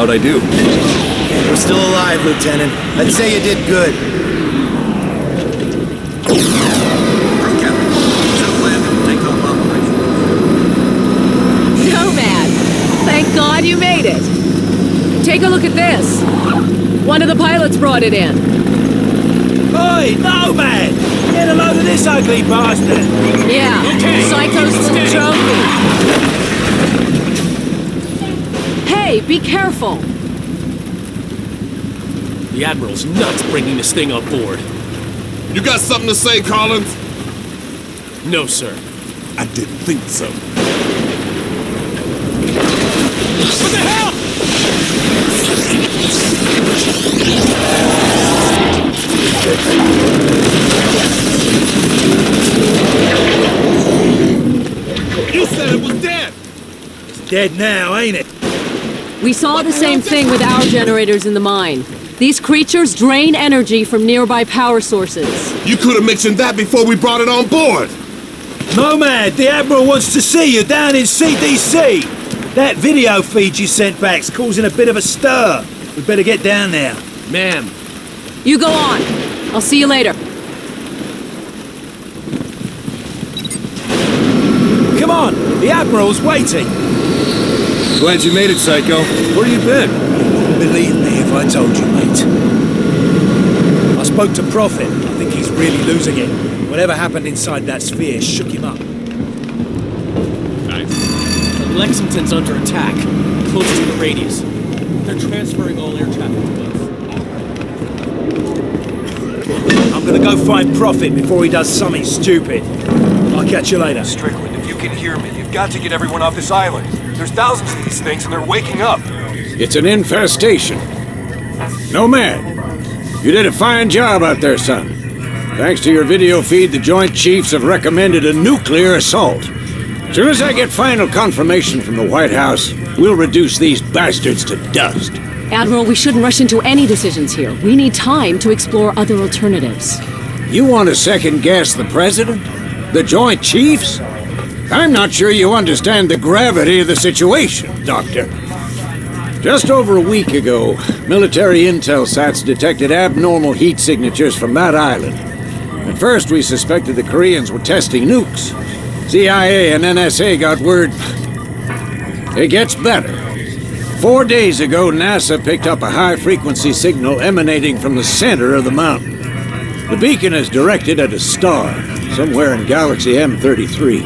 How'd I do? We're still alive, Lieutenant. I'd say you did good. Crew captain, should plan to take off operations. Nomad! Thank God you made it! Take a look at this. One of the pilots brought it in. Oi, Nomad! Get a load of this ugly bastard! Yeah, Psycho's little trophy. Hey, be careful! The Admiral's nuts bringing this thing on board. You got something to say, Collins? No, sir. I didn't think so. What the hell?! You said it was dead! It's dead now, ain't it? We saw the same thing with our generators in the mine. These creatures drain energy from nearby power sources. You could have mentioned that before we brought it on board! Nomad, the Admiral wants to see you down in CDC! That video feed you sent back's causing a bit of a stir. We better get down there. Ma'am. You go on. I'll see you later. Come on, the Admiral's waiting. Glad you made it, Psycho. Where you been? Believe me if I told you, mate. I spoke to Prophet. I think he's really losing it. Whatever happened inside that sphere shook him up. Lexington's under attack, close to the radius. They're transferring all air traffic to us. I'm gonna go find Prophet before he does something stupid. I'll catch you later. Strickland, if you can hear me, you've got to get everyone off this island. There's thousands of these things and they're waking up. It's an infestation. Nomad, you did a fine job out there, son. Thanks to your video feed, the Joint Chiefs have recommended a nuclear assault. As soon as I get final confirmation from the White House, we'll reduce these bastards to dust. Admiral, we shouldn't rush into any decisions here. We need time to explore other alternatives. You want to second-guess the President? The Joint Chiefs? I'm not sure you understand the gravity of the situation, Doctor. Just over a week ago, military intel sats detected abnormal heat signatures from that island. At first, we suspected the Koreans were testing nukes. CIA and NSA got word. It gets better. 4 days ago, NASA picked up a high-frequency signal emanating from the center of the mountain. The beacon is directed at a star, somewhere in Galaxy M33.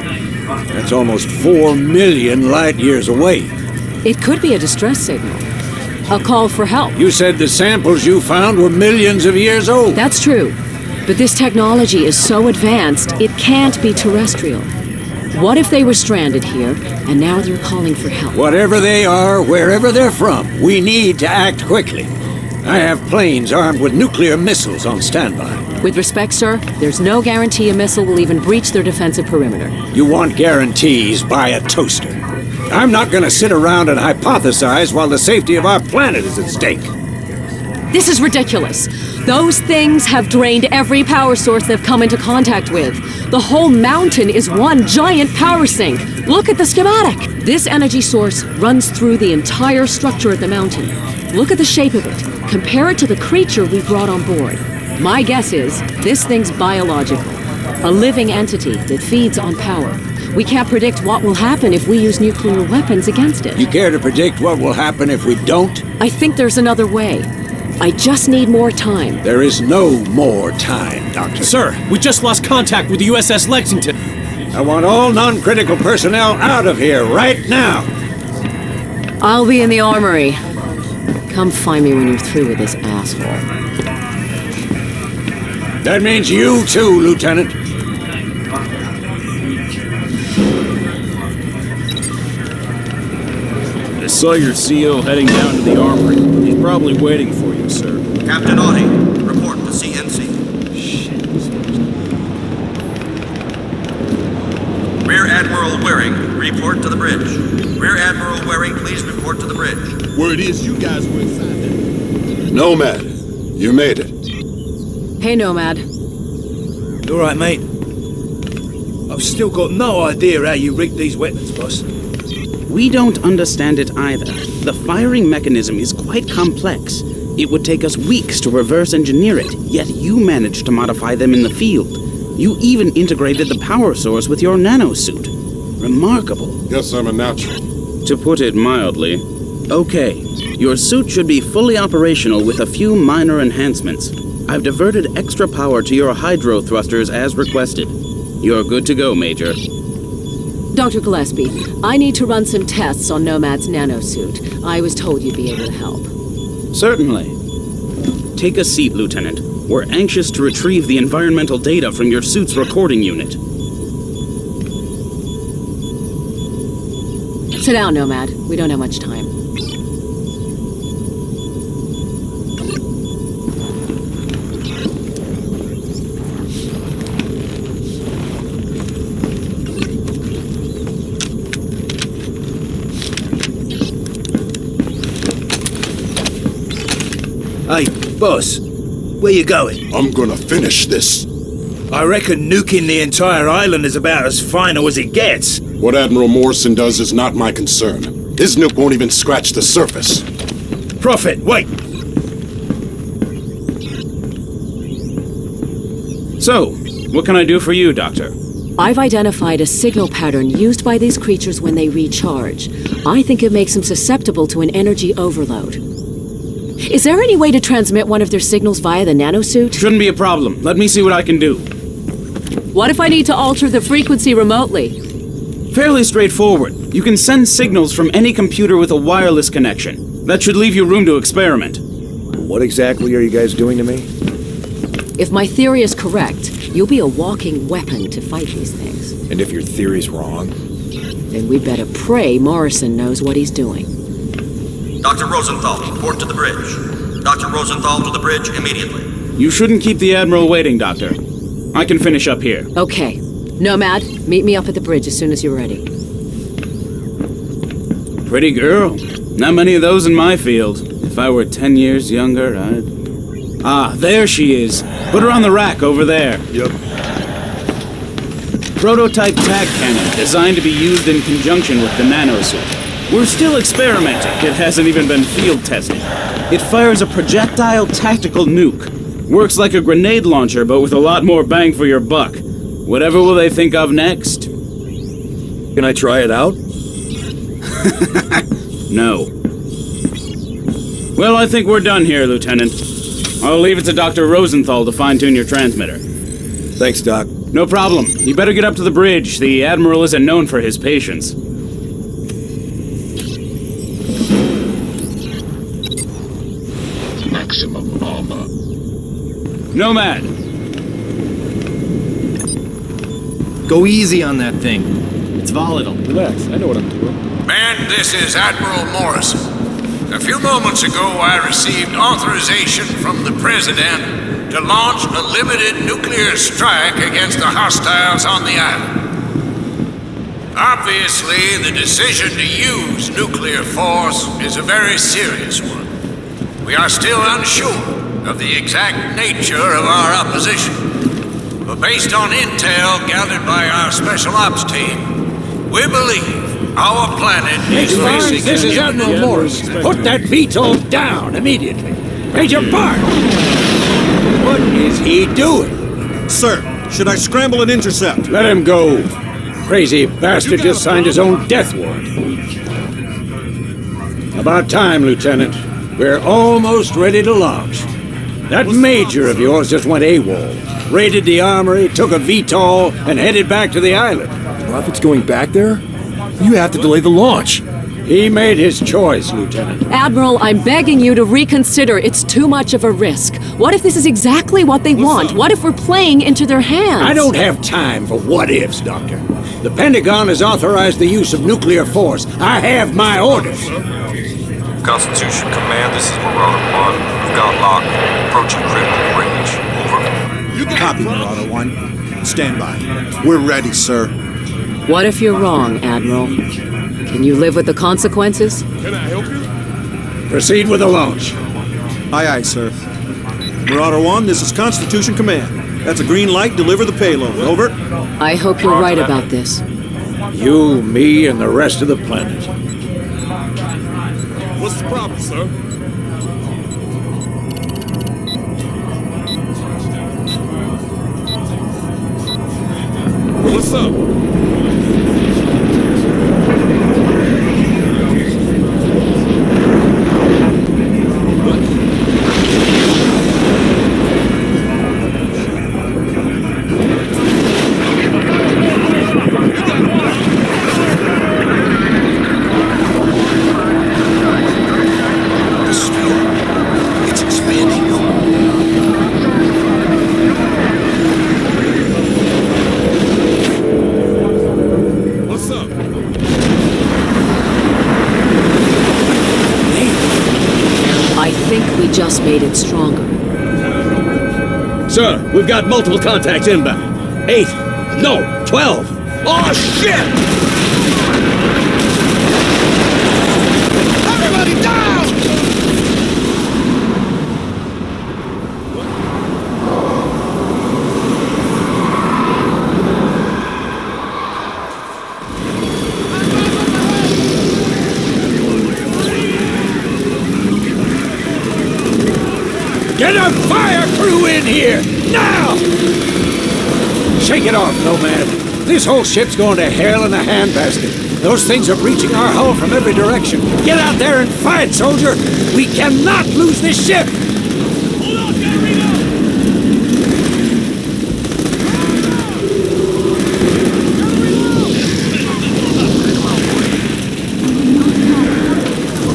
That's almost 4 million light-years away. It could be a distress signal. A call for help. You said the samples you found were millions of years old. That's true. But this technology is so advanced, it can't be terrestrial. What if they were stranded here, and now they're calling for help? Whatever they are, wherever they're from, we need to act quickly. I have planes armed with nuclear missiles on standby. With respect, sir, there's no guarantee a missile will even breach their defensive perimeter. You want guarantees, buy a toaster. I'm not gonna sit around and hypothesize while the safety of our planet is at stake. This is ridiculous. Those things have drained every power source they've come into contact with. The whole mountain is one giant power sink. Look at the schematic. This energy source runs through the entire structure of the mountain. Look at the shape of it. Compare it to the creature we brought on board. My guess is this thing's biological. A living entity that feeds on power. We can't predict what will happen if we use nuclear weapons against it. You care to predict what will happen if we don't? I think there's another way. I just need more time. There is no more time, Doctor. Sir, we just lost contact with the USS Lexington. I want all non-critical personnel out of here right now. I'll be in the armory. Come find me when you're through with this asshole. That means you too, Lieutenant. I saw your CO heading down to the armory. He's probably waiting for you, sir. Captain Audie, report to CNC. Rear Admiral Waring, report to the bridge. Rear Admiral Waring, please report to the bridge. Word is you guys were inside there. Nomad, you made it. Hey, Nomad. You all right, mate? I I've still got no idea how you rigged these weapons, boss. We don't understand it either. The firing mechanism is quite complex. It would take us weeks to reverse engineer it, yet you managed to modify them in the field. You even integrated the power source with your nanosuit. Remarkable. Guess I'm a natural. To put it mildly. Okay, your suit should be fully operational with a few minor enhancements. I've diverted extra power to your hydro thrusters as requested. You're good to go, Major. Dr. Gillespie, I need to run some tests on Nomad's nanosuit. I was told you'd be able to help. Certainly. Take a seat, Lieutenant. We're anxious to retrieve the environmental data from your suit's recording unit. Sit down, Nomad. We don't have much time. Hey, boss, where you going? I'm gonna finish this. I reckon nuking the entire island is about as final as it gets. What Admiral Morrison does is not my concern. His nuke won't even scratch the surface. Prophet, wait! So, what can I do for you, Doctor? I've identified a signal pattern used by these creatures when they recharge. I think it makes them susceptible to an energy overload. Is there any way to transmit one of their signals via the nanosuit? Shouldn't be a problem. Let me see what I can do. What if I need to alter the frequency remotely? Fairly straightforward. You can send signals from any computer with a wireless connection. That should leave you room to experiment. What exactly are you guys doing to me? If my theory is correct, you'll be a walking weapon to fight these things. And if your theory's wrong? Then we better pray Morrison knows what he's doing. Dr. Rosenthal, report to the bridge. Dr. Rosenthal to the bridge immediately. You shouldn't keep the Admiral waiting, Doctor. I can finish up here. Okay. Nomad, meet me up at the bridge as soon as you're ready. Pretty girl. Not many of those in my field. If I were 10 years younger, I'd... Ah, there she is. Put her on the rack over there. Yep. Prototype tag cannon designed to be used in conjunction with the nanosuit. We're still experimenting. It hasn't even been field tested. It fires a projectile tactical nuke. Works like a grenade launcher, but with a lot more bang for your buck. Whatever will they think of next? Can I try it out? No. Well, I think we're done here, Lieutenant. I'll leave it to Dr. Rosenthal to fine-tune your transmitter. Thanks, Doc. No problem. You better get up to the bridge. The Admiral isn't known for his patience. Maximum armor. Nomad! Go easy on that thing. It's volatile. Relax, I know what I'm doing. Man, this is Admiral Morrison. A few moments ago, I received authorization from the President to launch a limited nuclear strike against the hostiles on the island. Obviously, the decision to use nuclear force is a very serious one. We are still unsure of the exact nature of our opposition. But based on intel gathered by our Special Ops team, we believe our planet is facing... This is Admiral Morrison. Put that veto down immediately. Major Park! What is he doing? Sir, should I scramble and intercept? Let him go. Crazy bastard just signed his own death warrant. About time, Lieutenant. We're almost ready to launch. That Major of yours just went AWOL. Raided the armory, took a VTOL, and headed back to the island. Prophet's going back there? You have to delay the launch. He made his choice, Lieutenant. Admiral, I'm begging you to reconsider. It's too much of a risk. What if this is exactly what they want? What if we're playing into their hands? I don't have time for what-ifs, Doctor. The Pentagon has authorized the use of nuclear force. I have my orders. Constitution Command, this is Marauder 1. We've got lock. Approaching critical range. Over. Copy, Marauder 1. Stand by. We're ready, sir. What if you're wrong, Admiral? Can you live with the consequences? Can I help you? Proceed with the launch. Aye, aye, sir. Marauder 1, this is Constitution Command. That's a green light. Deliver the payload. Over. I hope you're right about this. You, me, and the rest of the planet. What's the problem, sir? What's up? Just made it stronger. Sir, we've got multiple contacts inbound. 8. No, 12. Oh, shit! Everybody down! Get a fire crew in here! Now! Shake it off, Nomad. This whole ship's going to hell in a handbasket. Those things are breaching our hull from every direction. Get out there and fight, soldier! We cannot lose this ship! Hold on, Garrido!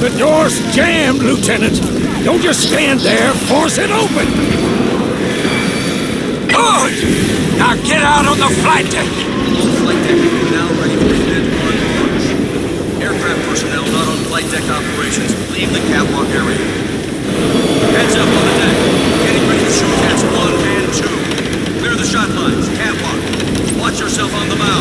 The door's jammed, Lieutenant! Don't just stand there, force it open! Good! Now get out on the flight deck! All flight deck crew now ready for command launch. Aircraft personnel not on flight deck operations, leave the catwalk area. Heads up on the deck. Getting ready to shoot cats 1 and 2. Clear the shot lines. Catwalk. Watch yourself on the bow.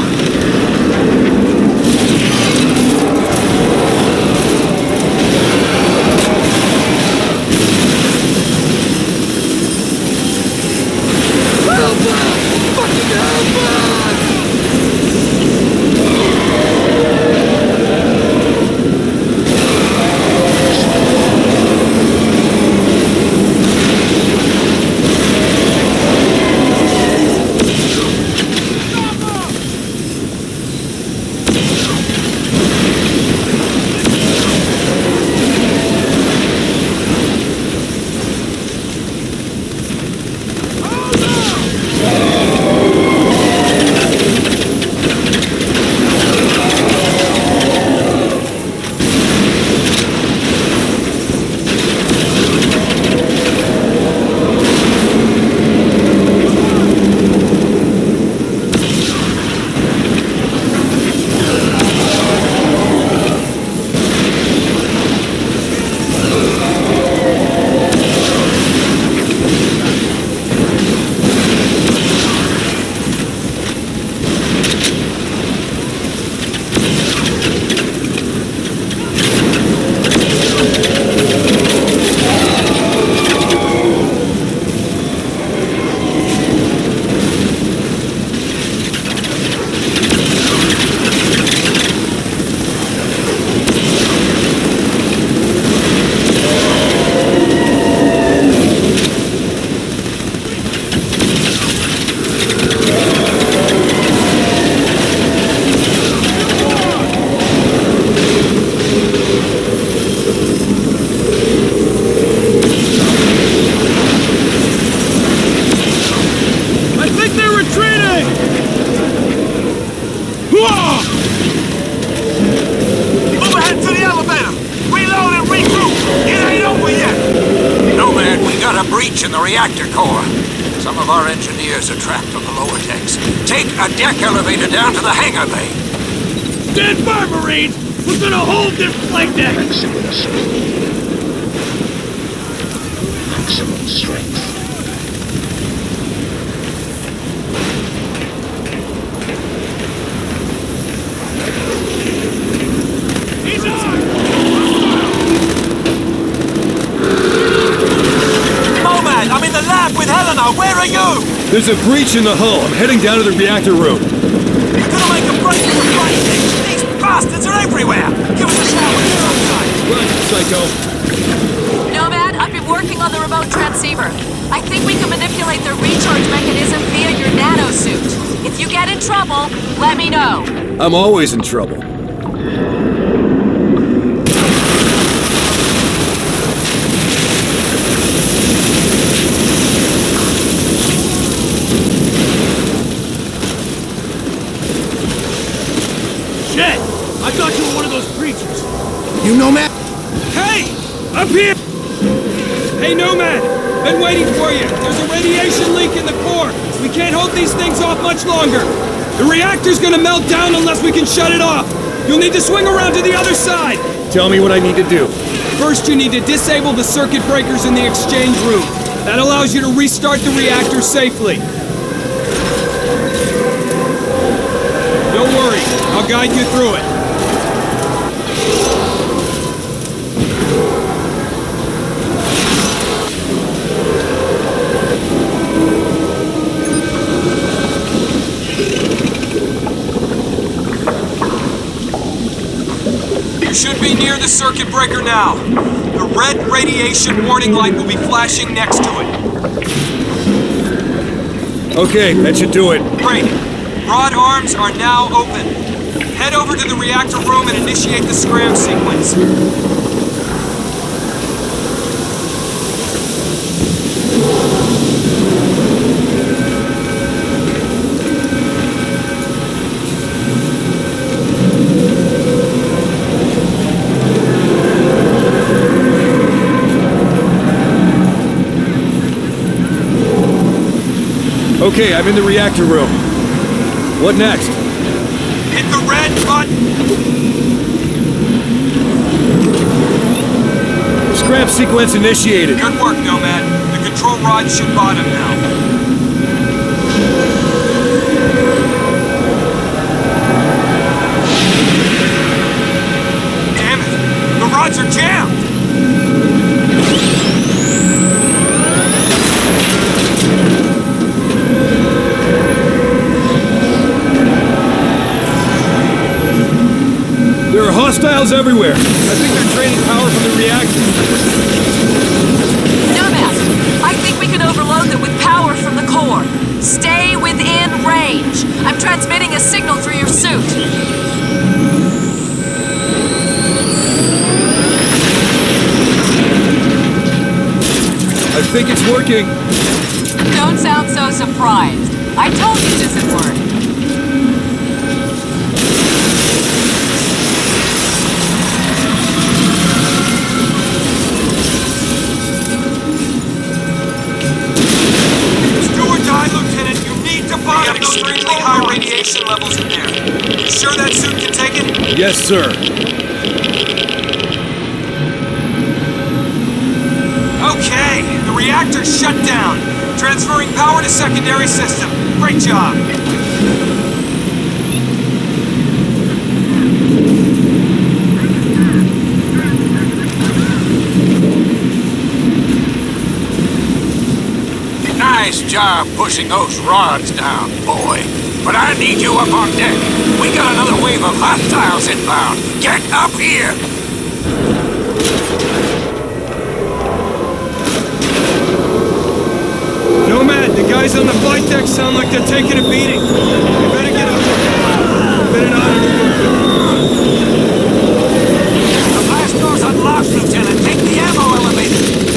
In the reactor core. Some of our engineers are trapped on the lower decks. Take a deck elevator down to the hangar bay. Stand by, Marines! We're gonna hold this flight deck! Maximum speed. Maximum strength. He's on! Nomad, I'm in the lab with Helena. Where are you? There's a breach in the hull. I'm heading down to the reactor room. You're gonna make a break for the Christ sake! These bastards are everywhere! Give us a shout when you're outside! Run, psycho. Nomad, I've been working on the remote transceiver. I think we can manipulate the recharge mechanism via your nanosuit. If you get in trouble, let me know. I'm always in trouble. Shit! I thought you were one of those creatures. You Nomad? Hey! Up here! Hey, Nomad! Been waiting for you. There's a radiation leak in the core. We can't hold these things off much longer. The reactor's gonna melt down unless we can shut it off. You'll need to swing around to the other side. Tell me what I need to do. First, you need to disable the circuit breakers in the exchange room. That allows you to restart the reactor safely. Don't worry, I'll guide you through it. You should be near the circuit breaker now. The red radiation warning light will be flashing next to it. Okay, that should do it. Great. Rod arms are now open. Head over to the reactor room and initiate the scram sequence. Okay, I'm in the reactor room. What next? Hit the red button. Scrap sequence initiated. Good work, Nomad. The control rod should bottom now. Damn it! The rods are jammed! There are hostiles everywhere. I think they're draining power from the reactor. Nomad, I think we can overload them with power from the core. Stay within range. I'm transmitting a signal through your suit. I think it's working. Don't sound so surprised. I told you this would work. Extremely high radiation levels in there. You sure that suit can take it? Yes, sir. Okay, the reactor's shut down. Transferring power to secondary system. Great job. Nice job pushing those rods down, boy. But I need you up on deck. We got another wave of hostiles inbound. Get up here! Nomad, the guys on the flight deck sound like they're taking a beating. You better get up there. Better not. The blast door's unlocked, Lieutenant. Take the ammo elevator.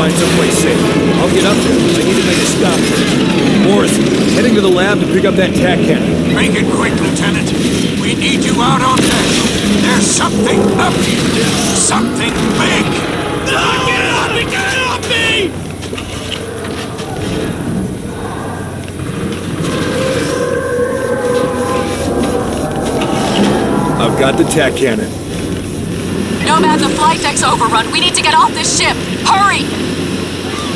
find someplace safe. I'll get up there. I need to make a stop. Morris, heading to the lab to pick up that tack cannon. Make it quick, Lieutenant. We need you out on deck. There's something up here. Something big. No! Get off me! Get off me! I've got the tack cannon. Nomad, the flight deck's overrun. We need to get off this ship. Hurry!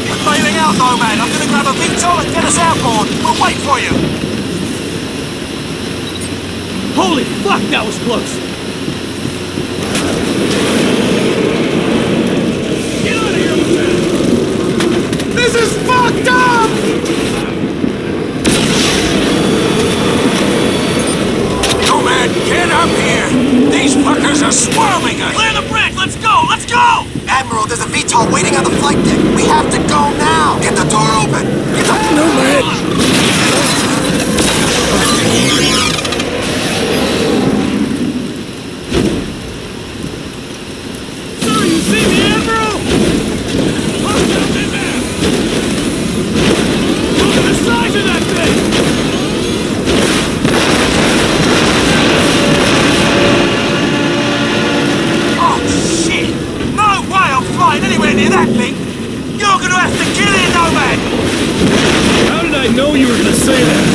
We're bailing out, Nomad. I'm gonna grab a VTOL and get us outboard. We'll wait for you. Holy fuck, that was close! Get out of here, Lieutenant! This is fucked up! Nomad, get up here! These fuckers are swarming us! Clear the bridge! Let's go! Let's go! Admiral, there's a VTOL waiting on the flight deck. We have to go now. Get the door open. Get the... Sir, you see the Admiral? Look at the size of that thing! Anywhere near that thing, you're gonna have to kill it, Nomad! How did I know you were gonna say that?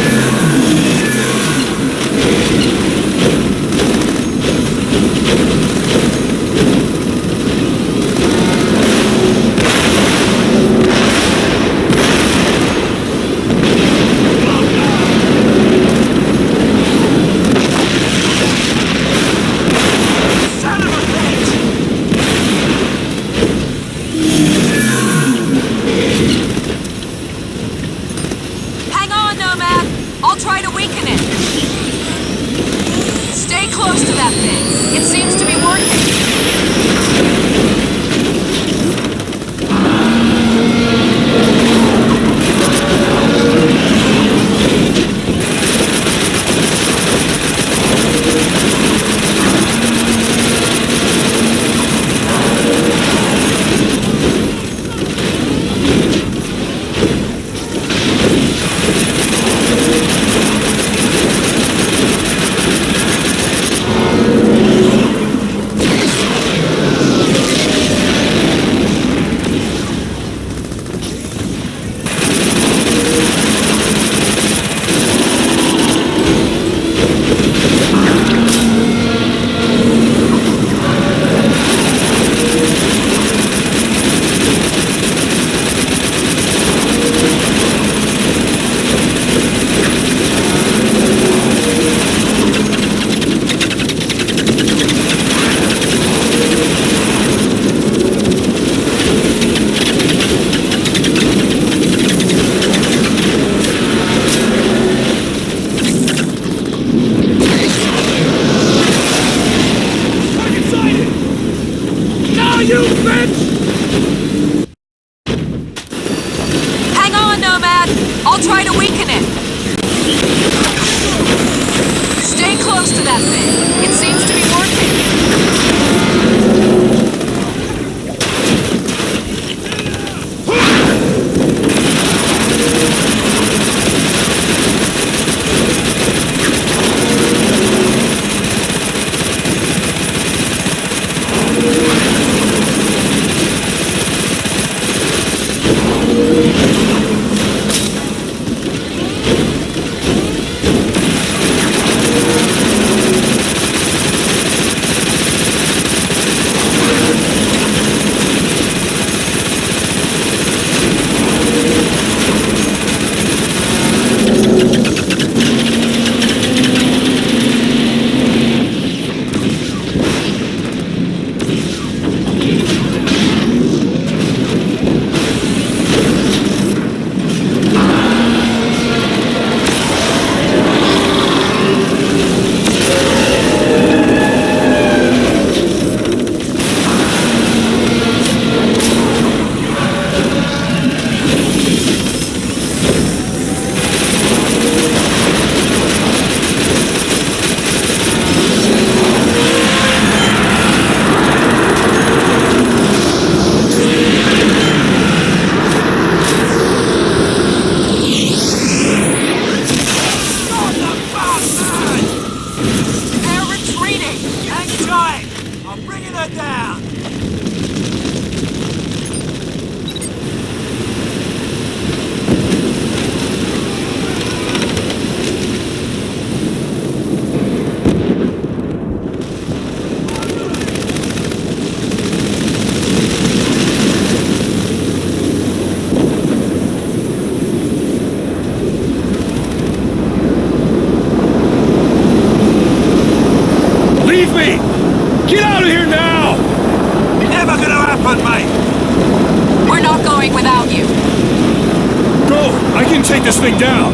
take this thing down!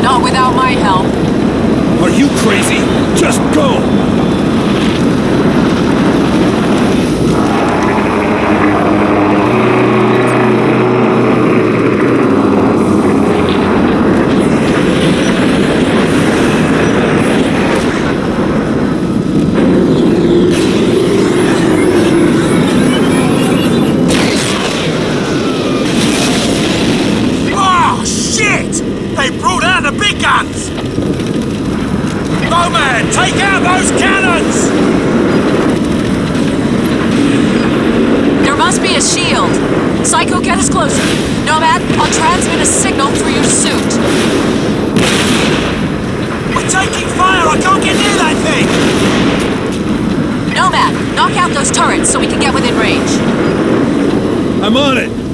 Not without my help. Are you crazy? Just go! Take out those cannons! There must be a shield. Psycho, get us closer. Nomad, I'll transmit a signal through your suit. We're taking fire! I can't get near that thing! Nomad, knock out those turrets so we can get within range. I'm on it!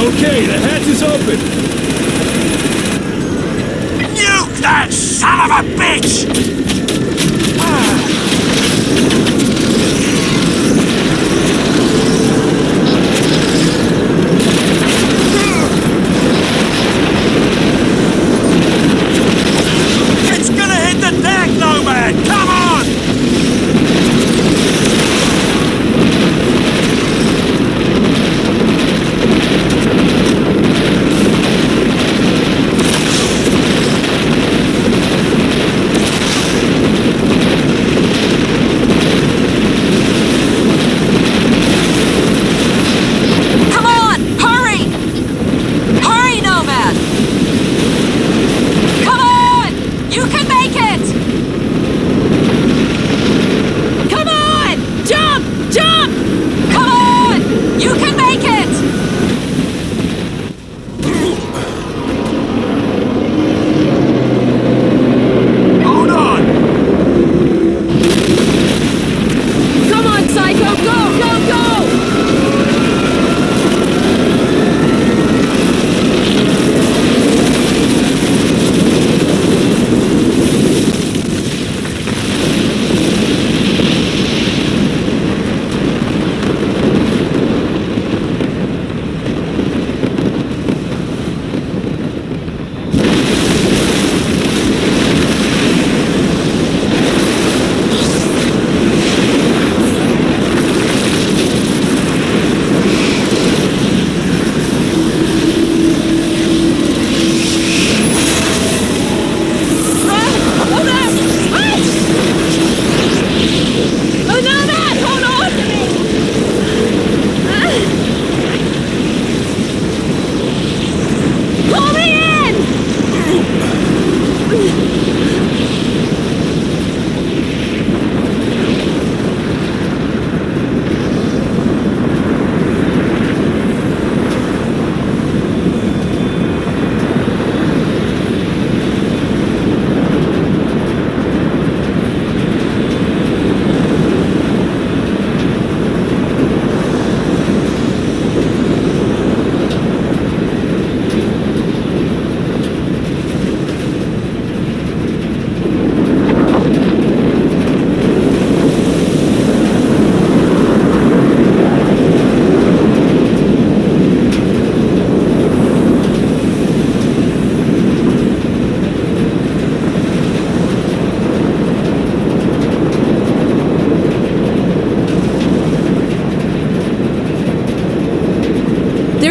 Okay, the hatch is open! Nuke that son of a bitch!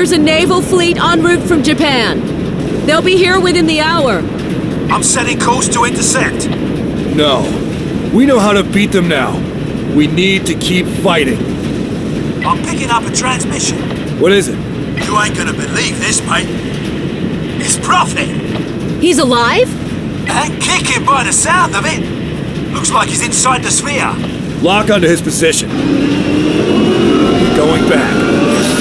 There's a naval fleet en route from Japan. They'll be here within the hour. I'm setting course to intercept. No. We know how to beat them now. We need to keep fighting. I'm picking up a transmission. What is it? You ain't gonna believe this, mate. It's Prophet. He's alive? And kicking by the sound of it. Looks like he's inside the sphere. Lock onto his position. Going back.